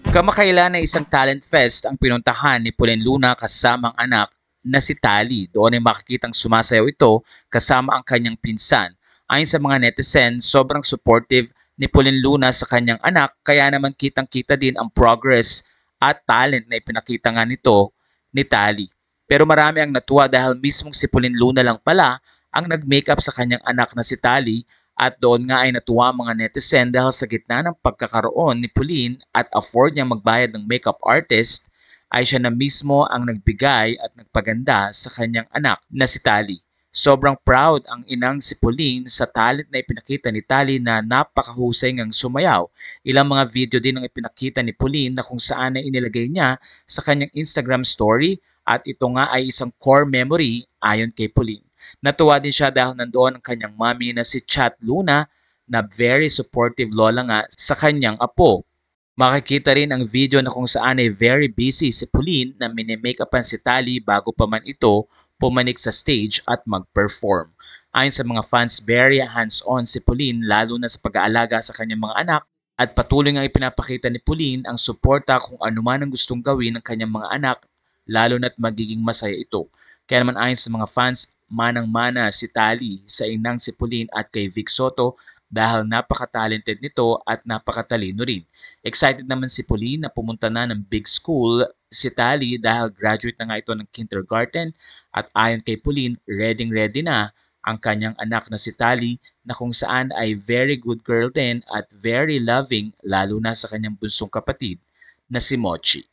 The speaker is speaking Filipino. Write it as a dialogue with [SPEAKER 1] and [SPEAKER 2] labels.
[SPEAKER 1] Kamakailan na isang talent fest ang pinuntahan ni Pauline Luna kasamang anak na si Tali. Doon ay makikitang sumasayaw ito kasama ang kanyang pinsan. Ayon sa mga netizen, sobrang supportive ni Pauline Luna sa kanyang anak kaya naman kitang-kita din ang progress at talent na ipinakita nga nito ni Tali. Pero marami ang natuwa dahil mismong si Pauline Luna lang pala ang nag-makeup sa kanyang anak na si Tali at doon nga ay natuwa ang mga netizen dahil sa gitna ng pagkakaroon ni Pauline at afford niyang magbayad ng makeup artist, ay siya na mismo ang nagbigay at nagpaganda sa kanyang anak na si Tali. Sobrang proud ang inang si Pauline sa talent na ipinakita ni Tali na napakahusay ngang sumayaw. Ilang mga video din ang ipinakita ni Pauline na kung saan ay inilagay niya sa kanyang Instagram story at ito nga ay isang core memory ayon kay Pauline. Natuwa din siya dahil nandoon ang kanyang mommy na si Chat Luna na very supportive lola nga sa kanyang apo. Makikita rin ang video na kung saan ay very busy si Pauline na mini-makeupan si Tali bago pa man ito pumanik sa stage at mag-perform. Ayon sa mga fans, very hands-on si Pauline lalo na sa pag-aalaga sa kanyang mga anak at patuloy nga ipinapakita ni Pauline ang suporta kung ano man ang gustong gawin ng kanyang mga anak lalo na't magiging masaya ito. Kaya naman ayon sa mga fans, manang-mana si Tali sa inang si Pauline at kay Vic Soto dahil napaka-talented nito at napakatalino rin. Excited naman si Pauline na pumunta na ng big school si Tali dahil graduate na nga ito ng kindergarten at ayon kay Pauline, ready na ang kanyang anak na si Tali na kung saan ay very good girl din at very loving lalo na sa kanyang bunsong kapatid na si Mochi.